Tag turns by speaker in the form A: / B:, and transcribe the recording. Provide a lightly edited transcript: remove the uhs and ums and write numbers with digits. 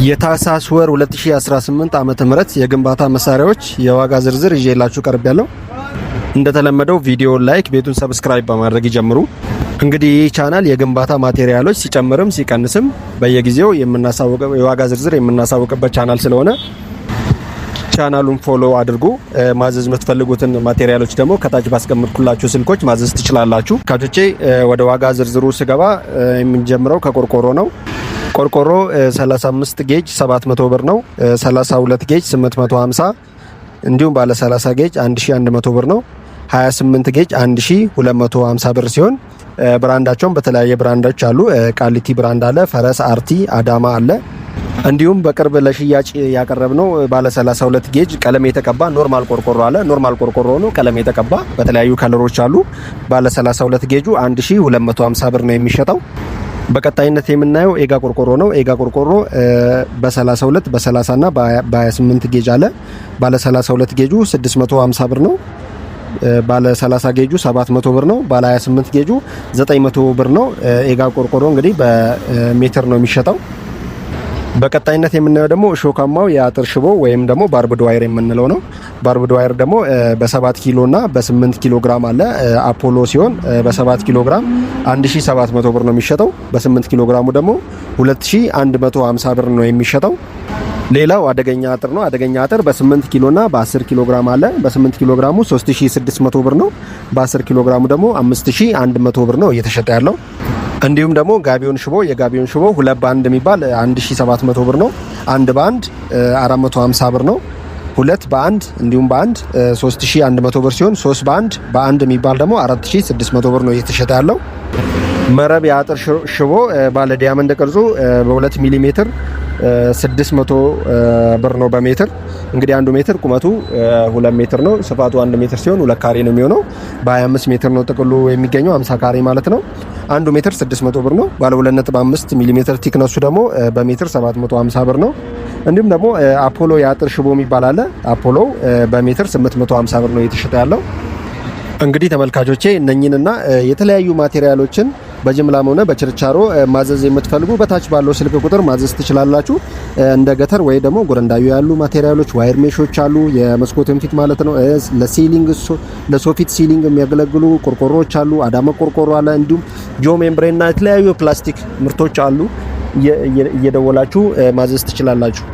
A: የታህሳስ ወር 2018 ዓመተ ምህረት የግንባታ መሳሪያዎች የዋጋ ዝርዝር ይዤላችሁ ቀርቤያለሁ። እንደተለመደው ቪዲዮ ላይክ፣ ቤቱን ሰብስክራይብ በማድረግ ይጀምሩ። እንግዲህ ይህ ቻናል የግንባታ ማቴሪያሎች ሲጨምርም ሲቀንስም በየጊዜው የምናሳውቀው የዋጋ ዝርዝር የምናሳውቅበት ቻናል ስለሆነ ቻናሉን ፎሎ አድርጉ። ማዘዝ የምትፈልጉትን ማቴሪያሎች ደግሞ ከታች ባስቀምጥኩላችሁ ስልኮች ማዘዝ ትችላላችሁ። ካቶቼ ወደ ዋጋ ዝርዝሩ ስገባ የምንጀምረው ከቆርቆሮ ነው። ቆርቆሮ 35 ጌጅ 700 ብር ነው። 32 ጌጅ 850፣ እንዲሁም ባለ 30 ጌጅ 1100 ብር ነው። 28 ጌጅ 1250 ብር ሲሆን ብራንዳቸውም በተለያየ ብራንዶች አሉ። ቃሊቲ ብራንድ አለ፣ ፈረስ፣ አርቲ፣ አዳማ አለ። እንዲሁም በቅርብ ለሽያጭ ያቀረብነው ባለ 32 ጌጅ ቀለም የተቀባ ኖርማል ቆርቆሮ አለ። ኖርማል ቆርቆሮ ነው፣ ቀለም የተቀባ በተለያዩ ከለሮች አሉ። ባለ 32 ጌጁ 1250 ብር ነው የሚሸጠው። በቀጣይነት የምናየው ኤጋ ቆርቆሮ ነው። ኤጋ ቆርቆሮ በ32 በ30 እና በ28 ጌጅ አለ። ባለ 32 ጌጁ 650 ብር ነው። ባለ 30 ጌጁ 700 ብር ነው። ባለ 28 ጌጁ 900 ብር ነው። ኤጋ ቆርቆሮ እንግዲህ በሜትር ነው የሚሸጠው። በቀጣይነት የምናየው ደግሞ ሾካማው የአጥር ሽቦ ወይም ደግሞ ባርብድ ዋየር የምንለው ነው። ባርብድ ዋየር ደግሞ በ7 ኪሎ እና በ8 ኪሎ ግራም አለ። አፖሎ ሲሆን በ7 ኪሎ ግራም 1700 ብር ነው የሚሸጠው። በ8 ኪሎ ግራሙ ደግሞ 2150 ብር ነው የሚሸጠው። ሌላው አደገኛ አጥር ነው። አደገኛ አጥር በ8 ኪሎ እና በ10 ኪሎ ግራም አለ። በ8 ኪሎ ግራሙ 3600 ብር ነው። በ10 ኪሎ ግራሙ ደግሞ 5100 ብር ነው እየተሸጠ ያለው። እንዲሁም ደግሞ ጋቢዮን ሽቦ የጋቢዮን ሽቦ 2 በአንድ የሚባል 1700 ብር ነው። 1 በአንድ 450 ብር ነው። 2 በአንድ እንዲሁም በአንድ 3100 ብር ሲሆን 3 በአንድ የሚባል ደግሞ 4600 ብር ነው እየተሸጠ ያለው። መረብ የአጥር ሽቦ ባለ ዲያመንድ ቅርጹ በ2 ሚሊ ሜትር 600 ብር ነው በሜትር። እንግዲህ 1 ሜትር ቁመቱ 2 ሜትር ነው፣ ስፋቱ 1 ሜትር ሲሆን 2 ካሬ ነው የሚሆነው። በ25 ሜትር ነው ጥቅሉ የሚገኘው 50 ካሬ ማለት ነው። 1 ሜትር 600 ብር ነው። ባለ 2.5 ሚሊ ሜትር ቲክነሱ ደግሞ በሜትር 750 ብር ነው። እንዲሁም ደግሞ አፖሎ የአጥር ሽቦ የሚባል አለ። አፖሎ በሜትር 850 ብር ነው እየተሸጠ ያለው። እንግዲህ ተመልካቾቼ እነኚህንና የተለያዩ ማቴሪያሎችን በጅምላም ሆነ በችርቻሮ ማዘዝ የምትፈልጉ በታች ባለው ስልክ ቁጥር ማዘዝ ትችላላችሁ። እንደ ገተር ወይ ደግሞ ጎረንዳዩ ያሉ ማቴሪያሎች ዋየር ሜሾች አሉ፣ የመስኮት እንፊት ማለት ነው። ለሲሊንግ ለሶፊት ሲሊንግ የሚያገለግሉ ቆርቆሮዎች አሉ። አዳማ ቆርቆሮ አለ። እንዲሁም ጆ ሜምብሬንና የተለያዩ ፕላስቲክ ምርቶች አሉ። እየደወላችሁ ማዘዝ ትችላላችሁ።